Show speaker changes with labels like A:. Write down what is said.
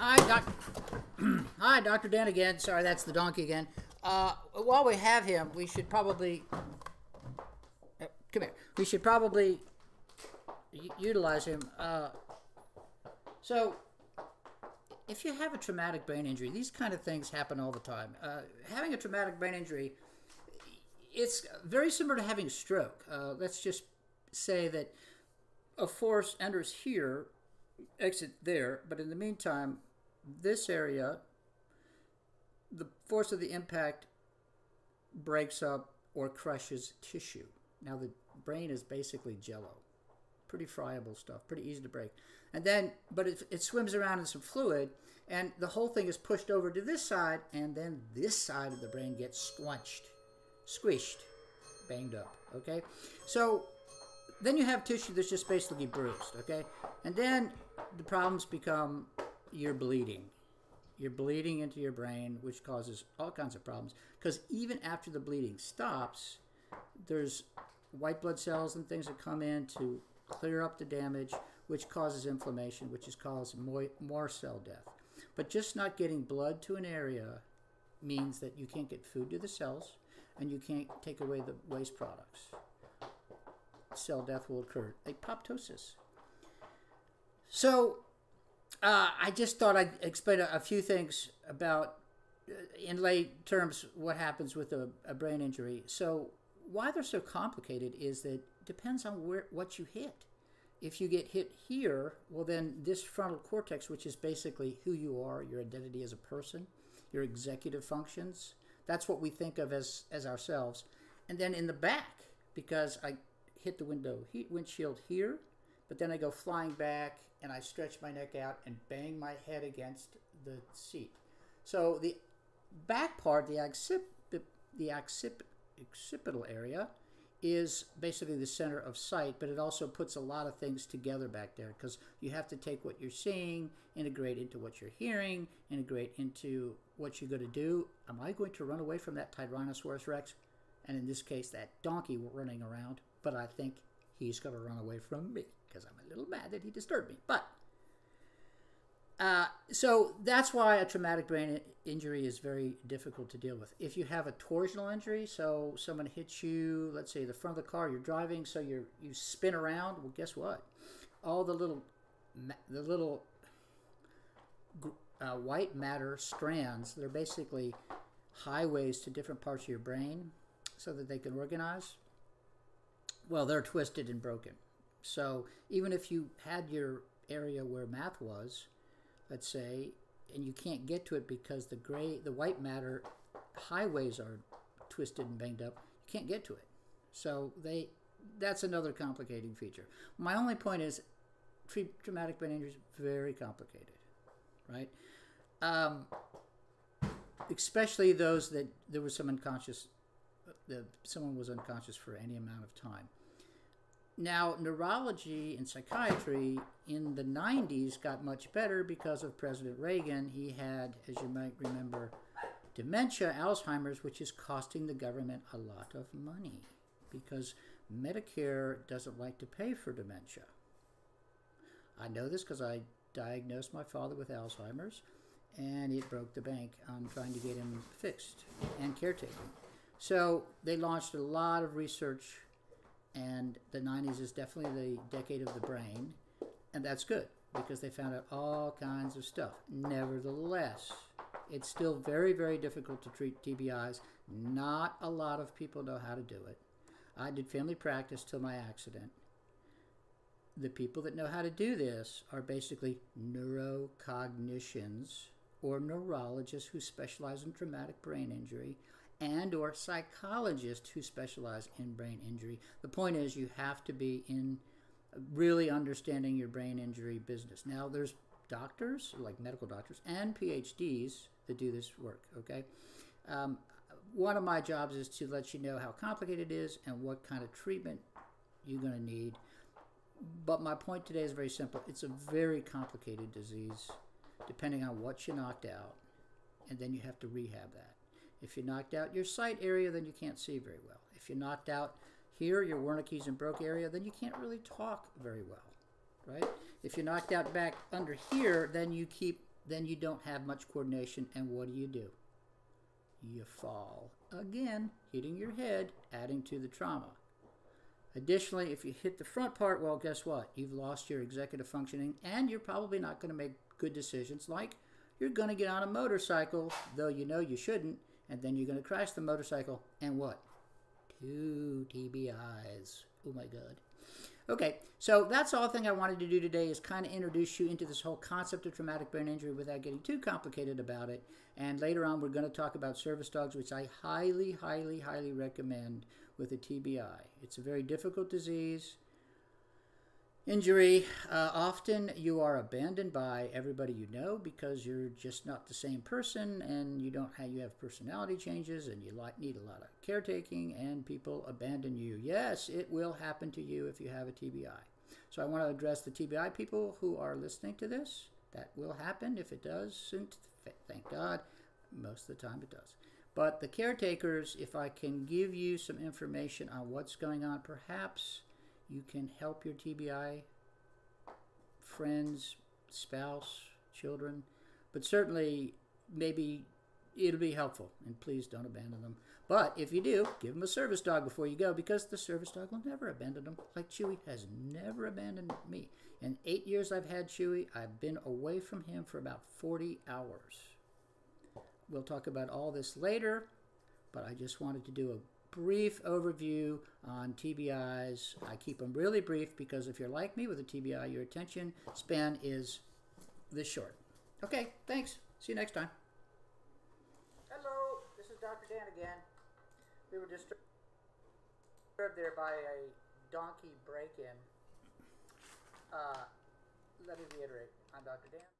A: Hi, Hi, Dr. Dan again. Sorry, that's the donkey again. While we have him, we should probably come here. We should probably utilize him. So, if you have a traumatic brain injury, these kind of things happen all the time. Having a traumatic brain injury, it's very similar to having a stroke. Let's just say that a force enters here, exit there, but in the meantime, this area, the force of the impact breaks up or crushes tissue. Now the brain is basically jello, pretty friable stuff, pretty easy to break. And then, but it swims around in some fluid, and the whole thing is pushed over to this side, and then this side of the brain gets squished, banged up, okay? So then you have tissue that's just basically bruised, okay? And then the problems become you're bleeding. You're bleeding into your brain, which causes all kinds of problems. Because even after the bleeding stops, there's white blood cells and things that come in to clear up the damage, which causes inflammation, which is causes more cell death. But just not getting blood to an area means that you can't get food to the cells, and you can't take away the waste products. Cell death will occur, apoptosis. So I just thought I'd explain a few things about, in lay terms, what happens with a brain injury. So why they're so complicated is that it depends on what you hit. If you get hit here, well then this frontal cortex, which is basically who you are, your identity as a person, your executive functions, that's what we think of as ourselves. And then in the back, because I hit the windshield here, but then I go flying back and I stretch my neck out and bang my head against the seat. So the back part, the occipital area, is basically the center of sight, but it also puts a lot of things together back there because you have to take what you're seeing, integrate into what you're hearing, integrate into what you're going to do. Am I going to run away from that Tyrannosaurus Rex? And in this case, that donkey running around, but I think he's going to run away from me because I'm a little mad that he disturbed me. But so that's why a traumatic brain injury is very difficult to deal with. If you have a torsional injury, so someone hits you, let's say the front of the car, you're driving, so you spin around. Well, guess what? All the little white matter strands, they're basically highways to different parts of your brain so that they can organize. Well, they're twisted and broken. So even if you had your area where math was, let's say, and you can't get to it because the white matter highways are twisted and banged up, you can't get to it. So that's another complicating feature. My only point is traumatic brain injury is very complicated, right? Especially those that there was some unconscious, someone was unconscious for any amount of time. Now, neurology and psychiatry in the 90s got much better because of President Reagan. He had, as you might remember, dementia, Alzheimer's, which is costing the government a lot of money because Medicare doesn't like to pay for dementia. I know this because I diagnosed my father with Alzheimer's, and it broke the bank on trying to get him fixed and caretaking. So they launched a lot of research, and the 90s is definitely the decade of the brain, and that's good because they found out all kinds of stuff. Nevertheless, it's still very, very difficult to treat TBIs. Not a lot of people know how to do it. I did family practice till my accident. The people that know how to do this are basically neurocognitions or neurologists who specialize in traumatic brain injury, and or psychologists who specialize in brain injury. The point is you have to be in really understanding your brain injury business. Now there's doctors, like medical doctors, and PhDs that do this work, okay? One of my jobs is to let you know how complicated it is and what kind of treatment you're going to need. But my point today is very simple. It's a very complicated disease depending on what you knocked out, and then you have to rehab that. If you knocked out your sight area, then you can't see very well. If you knocked out here, your Wernicke's and Broca area, then you can't really talk very well, right? If you knocked out back under here, then you keep then you don't have much coordination, and what do? You fall again, hitting your head, adding to the trauma. Additionally, if you hit the front part, well, guess what? You've lost your executive functioning, and you're probably not going to make good decisions, like you're going to get on a motorcycle, though you know you shouldn't, and then you're going to crash the motorcycle, and what? 2 TBIs. Oh my God. Okay, so that's all thing I wanted to do today, is kind of introduce you into this whole concept of traumatic brain injury without getting too complicated about it. And later on, we're going to talk about service dogs, which I highly, highly, highly recommend with a TBI. It's a very difficult disease. Injury, often you are abandoned by everybody you know because you're just not the same person, and you have personality changes, and you need a lot of caretaking, and people abandon you. Yes, it will happen to you if you have a TBI. So I want to address the TBI people who are listening to this. That will happen. If it does, soon, thank God, most of the time it does. But the caretakers, if I can give you some information on what's going on, perhaps you can help your TBI friends, spouse, children, but certainly maybe it'll be helpful, and please don't abandon them. But if you do, give them a service dog before you go, because the service dog will never abandon them, like Chewy has never abandoned me. In 8 years I've had Chewy, I've been away from him for about 40 hours. We'll talk about all this later, but I just wanted to do a brief overview on TBIs. I keep them really brief because if you're like me with a TBI, your attention span is this short. Okay, thanks. See you next time. Hello, this is Dr. Dan again. We were disturbed there by a donkey break-in. Let me reiterate. I'm Dr. Dan.